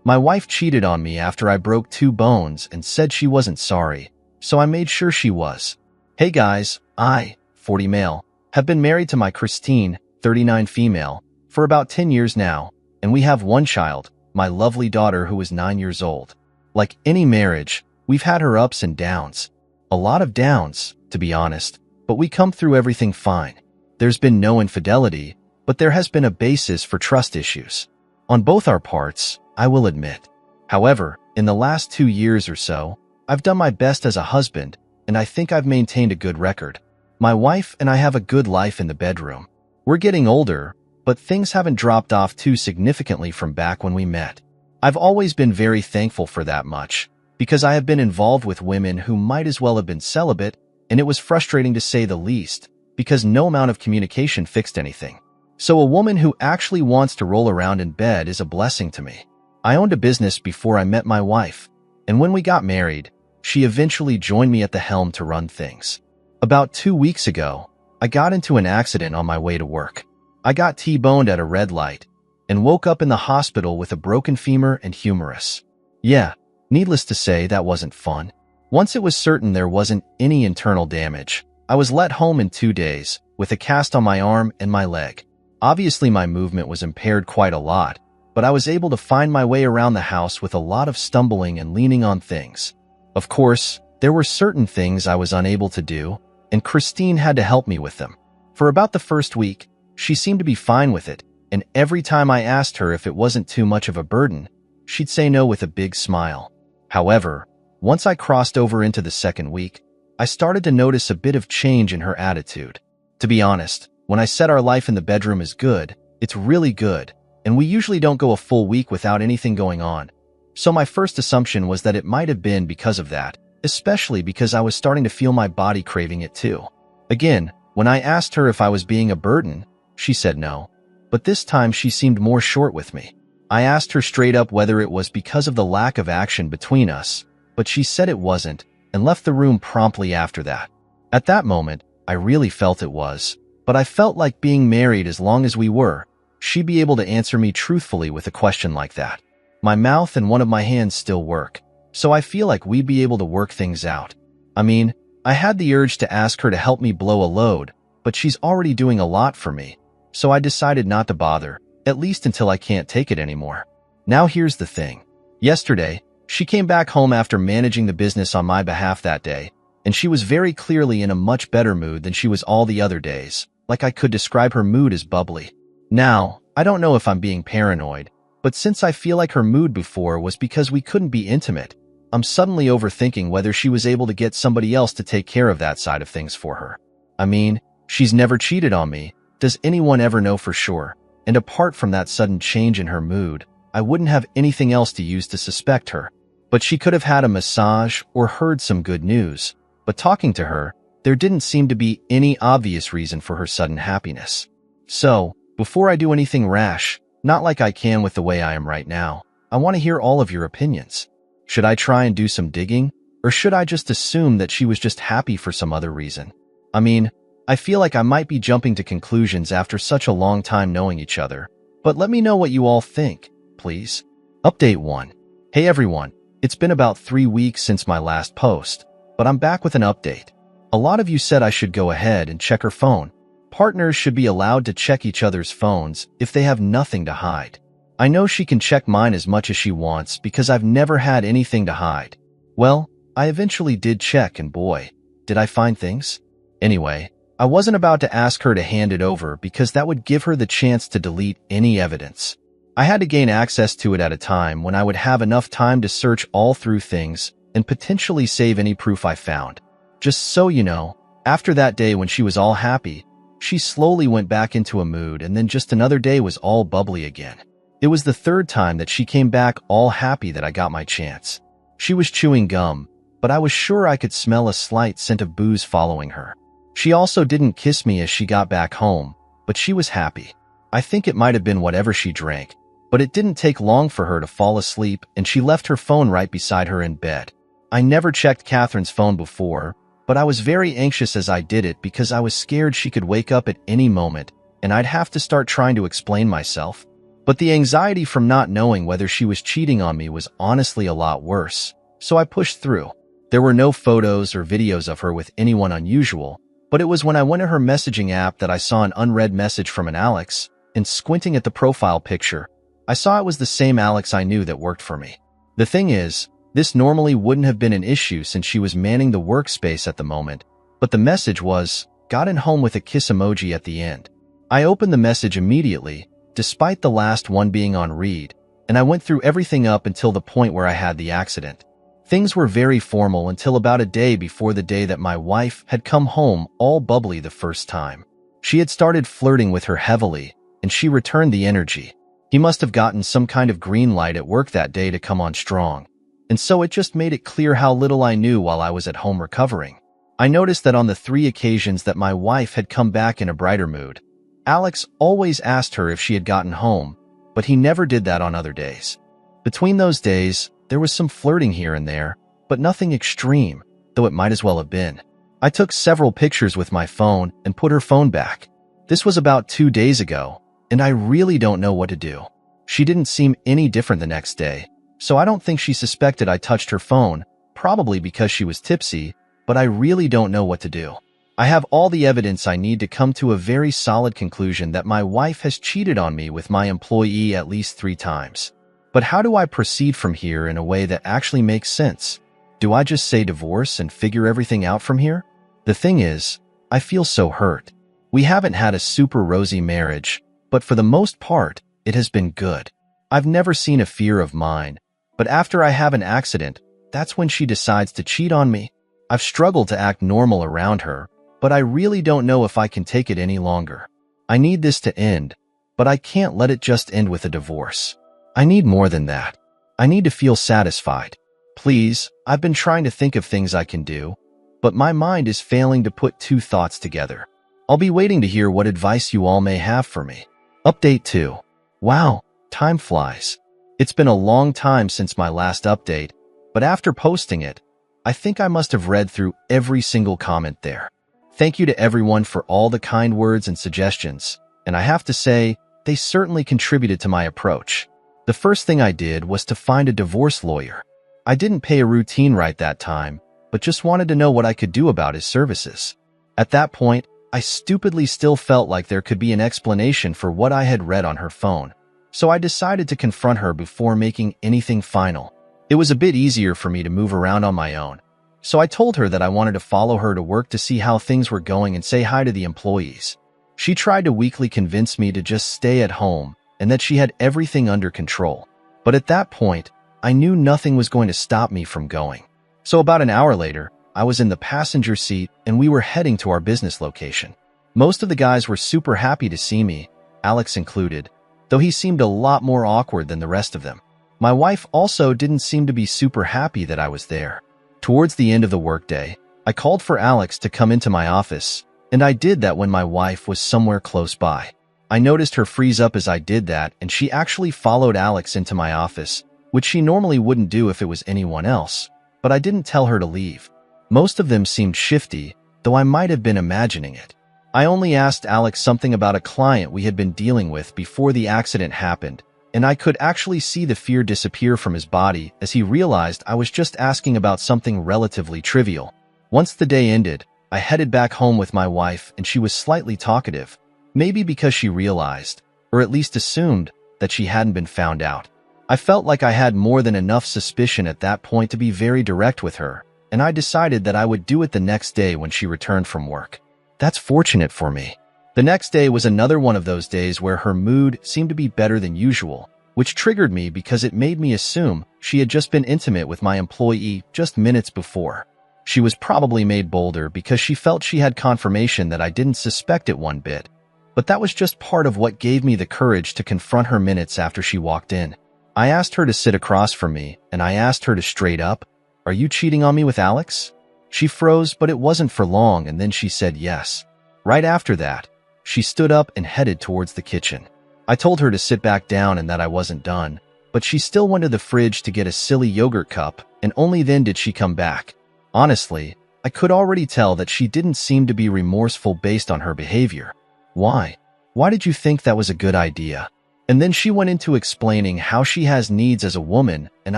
My wife cheated on me after I broke 2 bones and said she wasn't sorry, so I made sure she was. Hey guys, I, 40 male, have been married to my Christine, 39 female, for about 10 years now, and we have 1 child, my lovely daughter who is 9 years old. Like any marriage, we've had her ups and downs. A lot of downs, to be honest, but we come through everything fine. There's been no infidelity, but there has been a basis for trust issues. On both our parts, I will admit. However, in the last 2 years or so, I've done my best as a husband, and I think I've maintained a good record. My wife and I have a good life in the bedroom. We're getting older, but things haven't dropped off too significantly from back when we met. I've always been very thankful for that much, because I have been involved with women who might as well have been celibate, and it was frustrating to say the least, because no amount of communication fixed anything. So a woman who actually wants to roll around in bed is a blessing to me. I owned a business before I met my wife, and when we got married, she eventually joined me at the helm to run things. About 2 weeks ago, I got into an accident on my way to work. I got T-boned at a red light and woke up in the hospital with a broken femur and humerus. Yeah, needless to say, that wasn't fun. Once it was certain there wasn't any internal damage, I was let home in 2 days with a cast on my arm and my leg. Obviously, my movement was impaired quite a lot, but I was able to find my way around the house with a lot of stumbling and leaning on things. Of course, there were certain things I was unable to do, and Christine had to help me with them. For about the first week, she seemed to be fine with it, and every time I asked her if it wasn't too much of a burden, she'd say no with a big smile. However, once I crossed over into the second week, I started to notice a bit of change in her attitude. To be honest, when I said our life in the bedroom is good, it's really good, and we usually don't go a full week without anything going on. So my first assumption was that it might have been because of that, especially because I was starting to feel my body craving it too. Again, when I asked her if I was being a burden, she said no, but this time she seemed more short with me. I asked her straight up whether it was because of the lack of action between us, but she said it wasn't and left the room promptly after that. At that moment, I really felt it was, but I felt like being married as long as we were, she'd be able to answer me truthfully with a question like that. My mouth and one of my hands still work, so I feel like we'd be able to work things out. I mean, I had the urge to ask her to help me blow a load, but she's already doing a lot for me, so I decided not to bother, at least until I can't take it anymore. Now here's the thing. Yesterday, she came back home after managing the business on my behalf that day, and she was very clearly in a much better mood than she was all the other days, like I could describe her mood as bubbly. Now, I don't know if I'm being paranoid, but since I feel like her mood before was because we couldn't be intimate, I'm suddenly overthinking whether she was able to get somebody else to take care of that side of things for her. I mean, she's never cheated on me. Does anyone ever know for sure? And apart from that sudden change in her mood, I wouldn't have anything else to use to suspect her. But she could have had a massage or heard some good news. But talking to her, there didn't seem to be any obvious reason for her sudden happiness. So, before I do anything rash, not like I can with the way I am right now, I want to hear all of your opinions. Should I try and do some digging, or should I just assume that she was just happy for some other reason? I mean, I feel like I might be jumping to conclusions after such a long time knowing each other, but let me know what you all think, please. Update 1. Hey everyone, it's been about 3 weeks since my last post, but I'm back with an update. A lot of you said I should go ahead and check her phone. Partners should be allowed to check each other's phones if they have nothing to hide. I know she can check mine as much as she wants because I've never had anything to hide. Well, I eventually did check, and boy, did I find things. Anyway, I wasn't about to ask her to hand it over because that would give her the chance to delete any evidence. I had to gain access to it at a time when I would have enough time to search all through things and potentially save any proof I found. Just so you know, after that day when she was all happy, she slowly went back into a mood, and then just another day was all bubbly again. It was the 3rd time that she came back all happy that I got my chance. She was chewing gum, but I was sure I could smell a slight scent of booze following her. She also didn't kiss me as she got back home, but she was happy. I think it might have been whatever she drank, but it didn't take long for her to fall asleep, and she left her phone right beside her in bed. I never checked Catherine's phone before, but I was very anxious as I did it because I was scared she could wake up at any moment, and I'd have to start trying to explain myself. But the anxiety from not knowing whether she was cheating on me was honestly a lot worse, so I pushed through. There were no photos or videos of her with anyone unusual, but it was when I went to her messaging app that I saw an unread message from an Alex, and squinting at the profile picture, I saw it was the same Alex I knew that worked for me. The thing is, this normally wouldn't have been an issue since she was manning the workspace at the moment, but the message was, "Gotten home," with a kiss emoji at the end. I opened the message immediately, despite the last one being on read, and I went through everything up until the point where I had the accident. Things were very formal until about a day before the day that my wife had come home all bubbly the first time. She had started flirting with her heavily, and she returned the energy. He must have gotten some kind of green light at work that day to come on strong, and so it just made it clear how little I knew while I was at home recovering. I noticed that on the 3 occasions that my wife had come back in a brighter mood, Alex always asked her if she had gotten home, but he never did that on other days. Between those days, there was some flirting here and there, but nothing extreme, though it might as well have been. I took several pictures with my phone and put her phone back. This was about 2 days ago, and I really don't know what to do. She didn't seem any different the next day, so I don't think she suspected I touched her phone, probably because she was tipsy, but I really don't know what to do. I have all the evidence I need to come to a very solid conclusion that my wife has cheated on me with my employee at least 3 times. But how do I proceed from here in a way that actually makes sense? Do I just say divorce and figure everything out from here? The thing is, I feel so hurt. We haven't had a super rosy marriage, but for the most part, it has been good. I've never seen a fear of mine, but after I have an accident, that's when she decides to cheat on me. I've struggled to act normal around her, but I really don't know if I can take it any longer. I need this to end, but I can't let it just end with a divorce. I need more than that. I need to feel satisfied. Please, I've been trying to think of things I can do, but my mind is failing to put 2 thoughts together. I'll be waiting to hear what advice you all may have for me. Update 2. Wow, time flies. It's been a long time since my last update, but after posting it, I think I must have read through every single comment there. Thank you to everyone for all the kind words and suggestions, and I have to say, they certainly contributed to my approach. The first thing I did was to find a divorce lawyer. I didn't pay a routine right that time, but just wanted to know what I could do about his services. At that point, I stupidly still felt like there could be an explanation for what I had read on her phone, so I decided to confront her before making anything final. It was a bit easier for me to move around on my own, so I told her that I wanted to follow her to work to see how things were going and say hi to the employees. She tried to weakly convince me to just stay at home and that she had everything under control. But at that point, I knew nothing was going to stop me from going. So about an hour later, I was in the passenger seat and we were heading to our business location. Most of the guys were super happy to see me, Alex included, though he seemed a lot more awkward than the rest of them. My wife also didn't seem to be super happy that I was there. Towards the end of the workday, I called for Alex to come into my office, and I did that when my wife was somewhere close by. I noticed her freeze up as I did that, and she actually followed Alex into my office, which she normally wouldn't do if it was anyone else, but I didn't tell her to leave. Most of them seemed shifty, though I might have been imagining it. I only asked Alex something about a client we had been dealing with before the accident happened, and I could actually see the fear disappear from his body as he realized I was just asking about something relatively trivial. Once the day ended, I headed back home with my wife, and she was slightly talkative, maybe because she realized, or at least assumed, that she hadn't been found out. I felt like I had more than enough suspicion at that point to be very direct with her, and I decided that I would do it the next day when she returned from work. That's fortunate for me. The next day was another one of those days where her mood seemed to be better than usual, which triggered me because it made me assume she had just been intimate with my employee just minutes before. She was probably made bolder because she felt she had confirmation that I didn't suspect it one bit, but that was just part of what gave me the courage to confront her minutes after she walked in. I asked her to sit across from me, and I asked her to straight up, "Are you cheating on me with Alex?" She froze, but it wasn't for long, and then she said yes. Right after that, she stood up and headed towards the kitchen. I told her to sit back down and that I wasn't done, but she still went to the fridge to get a silly yogurt cup, and only then did she come back. Honestly, I could already tell that she didn't seem to be remorseful based on her behavior. Why? Why did you think that was a good idea? And then she went into explaining how she has needs as a woman and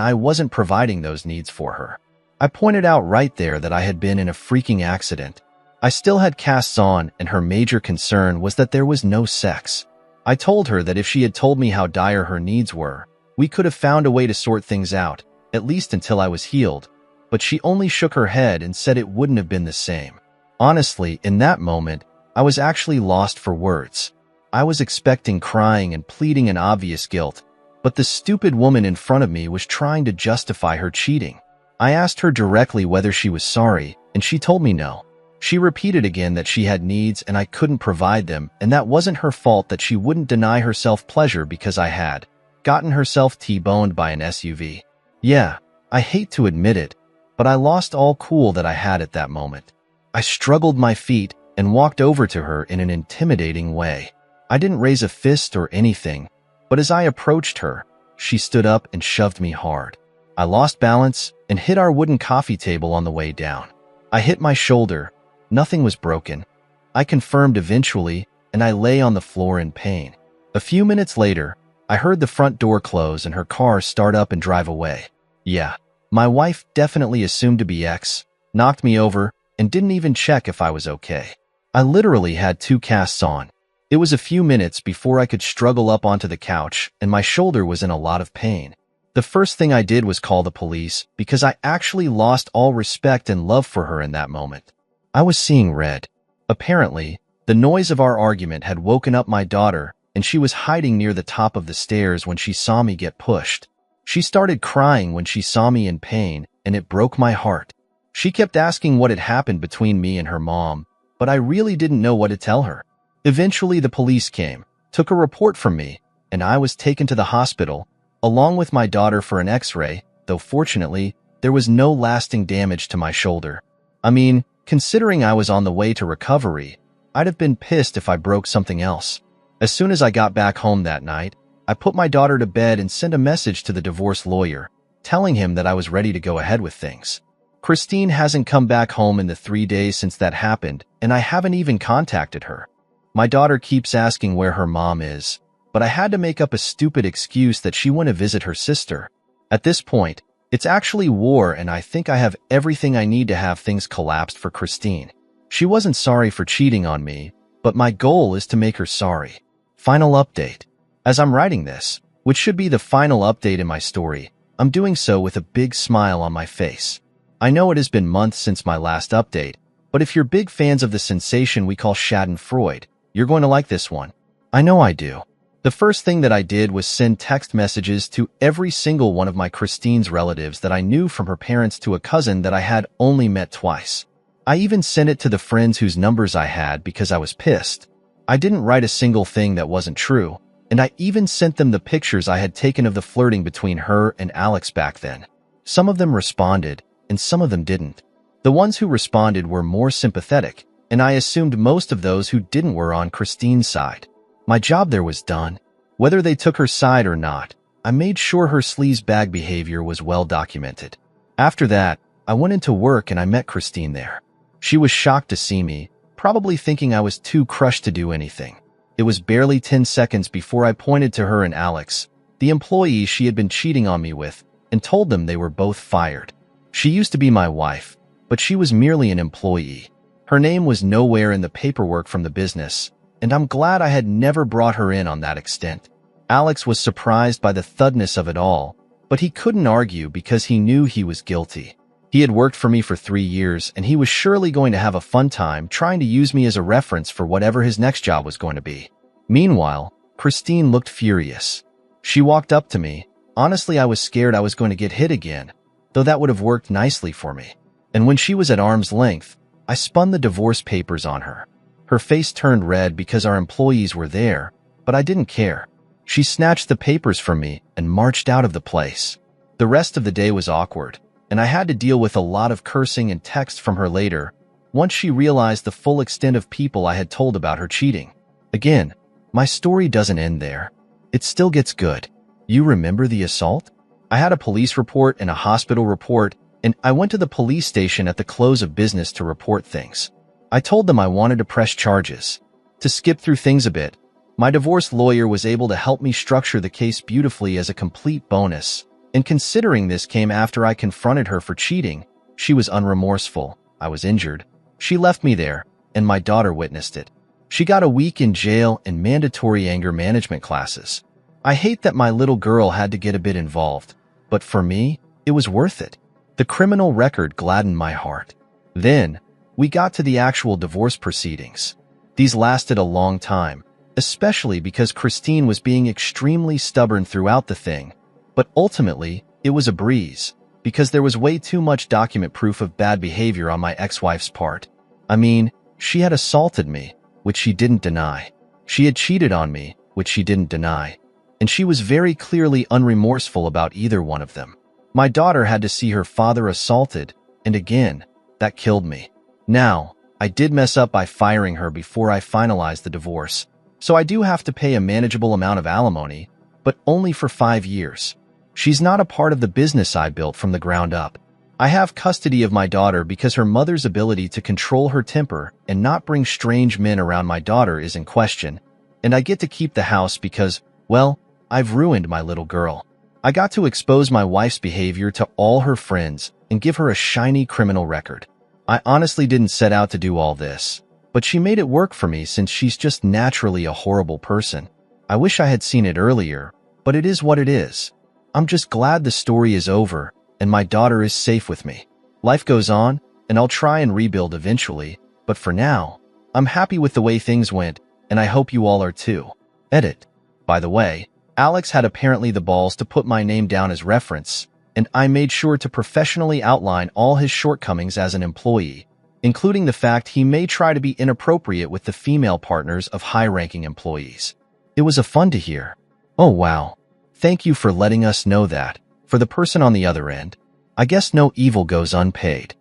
I wasn't providing those needs for her. I pointed out right there that I had been in a freaking accident. I still had casts on and her major concern was that there was no sex. I told her that if she had told me how dire her needs were, we could have found a way to sort things out, at least until I was healed, but she only shook her head and said it wouldn't have been the same. Honestly, in that moment, I was actually lost for words. I was expecting crying and pleading an obvious guilt, but the stupid woman in front of me was trying to justify her cheating. I asked her directly whether she was sorry, and she told me no. She repeated again that she had needs and I couldn't provide them, and that wasn't her fault that she wouldn't deny herself pleasure because I had gotten herself T-boned by an SUV. Yeah, I hate to admit it, but I lost all cool that I had at that moment. I struggled my feet and walked over to her in an intimidating way. I didn't raise a fist or anything, but as I approached her, she stood up and shoved me hard. I lost balance and hit our wooden coffee table on the way down. I hit my shoulder. Nothing was broken. I confirmed eventually, and I lay on the floor in pain. A few minutes later, I heard the front door close and her car start up and drive away. Yeah, my wife definitely assumed to be X, knocked me over, and didn't even check if I was okay. I literally had 2 casts on. It was a few minutes before I could struggle up onto the couch, and my shoulder was in a lot of pain. The first thing I did was call the police because I actually lost all respect and love for her in that moment. I was seeing red. Apparently, the noise of our argument had woken up my daughter, and she was hiding near the top of the stairs when she saw me get pushed. She started crying when she saw me in pain, and it broke my heart. She kept asking what had happened between me and her mom, but I really didn't know what to tell her. Eventually, the police came, took a report from me, and I was taken to the hospital, along with my daughter for an X-ray, though fortunately, there was no lasting damage to my shoulder. I mean, considering I was on the way to recovery, I'd have been pissed if I broke something else. As soon as I got back home that night, I put my daughter to bed and sent a message to the divorce lawyer, telling him that I was ready to go ahead with things. Christine hasn't come back home in the 3 days since that happened, and I haven't even contacted her. My daughter keeps asking where her mom is, but I had to make up a stupid excuse that she went to visit her sister. At this point, it's actually war and I think I have everything I need to have things collapsed for Christine. She wasn't sorry for cheating on me, but my goal is to make her sorry. Final update. As I'm writing this, which should be the final update in my story, I'm doing so with a big smile on my face. I know it has been months since my last update, but if you're big fans of the sensation we call Schadenfreude, you're going to like this one. I know I do. The first thing that I did was send text messages to every single one of my Christine's relatives that I knew from her parents to a cousin that I had only met twice. I even sent it to the friends whose numbers I had because I was pissed. I didn't write a single thing that wasn't true, and I even sent them the pictures I had taken of the flirting between her and Alex back then. Some of them responded, and some of them didn't. The ones who responded were more sympathetic, and I assumed most of those who didn't were on Christine's side. My job there was done. Whether they took her side or not, I made sure her sleazebag behavior was well documented. After that, I went into work and I met Christine there. She was shocked to see me, probably thinking I was too crushed to do anything. It was barely 10 seconds before I pointed to her and Alex, the employee she had been cheating on me with, and told them they were both fired. She used to be my wife, but she was merely an employee. Her name was nowhere in the paperwork from the business, and I'm glad I had never brought her in on that extent. Alex was surprised by the thudness of it all, but he couldn't argue because he knew he was guilty. He had worked for me for 3 years, and he was surely going to have a fun time trying to use me as a reference for whatever his next job was going to be. Meanwhile, Christine looked furious. She walked up to me. Honestly, I was scared I was going to get hit again, though that would have worked nicely for me. And when she was at arm's length, I spun the divorce papers on her. Her face turned red because our employees were there, but I didn't care. She snatched the papers from me and marched out of the place. The rest of the day was awkward, and I had to deal with a lot of cursing and text from her later, once she realized the full extent of people I had told about her cheating. Again, my story doesn't end there. It still gets good. You remember the assault? I had a police report and a hospital report, and I went to the police station at the close of business to report things. I told them I wanted to press charges. To skip through things a bit, My divorce lawyer was able to help me structure the case beautifully as a complete bonus. And considering this came after I confronted her for cheating, she was unremorseful. I was injured. She left me there, and my daughter witnessed it. She got a week in jail and mandatory anger management classes. I hate that my little girl had to get a bit involved, but for me, it was worth it. The criminal record gladdened my heart. Then, we got to the actual divorce proceedings. These lasted a long time, especially because Christine was being extremely stubborn throughout the thing. But ultimately, it was a breeze, because there was way too much document proof of bad behavior on my ex-wife's part. I mean, she had assaulted me, which she didn't deny. She had cheated on me, which she didn't deny. And she was very clearly unremorseful about either one of them. My daughter had to see her father assaulted, and again, that killed me. Now, I did mess up by firing her before I finalized the divorce, so I do have to pay a manageable amount of alimony, but only for 5 years. She's not a part of the business I built from the ground up. I have custody of my daughter because her mother's ability to control her temper and not bring strange men around my daughter is in question, and I get to keep the house because, well, I've ruined my little girl. I got to expose my wife's behavior to all her friends and give her a shiny criminal record. I honestly didn't set out to do all this, but she made it work for me since she's just naturally a horrible person. I wish I had seen it earlier, but it is what it is. I'm just glad the story is over and my daughter is safe with me. Life goes on, and I'll try and rebuild eventually, but for now, I'm happy with the way things went, and I hope you all are too. Edit. By the way, Alex had apparently the balls to put my name down as reference, and I made sure to professionally outline all his shortcomings as an employee, including the fact he may try to be inappropriate with the female partners of high-ranking employees. It was a fun to hear. Oh wow. Thank you for letting us know that. For the person on the other end, I guess no evil goes unpaid.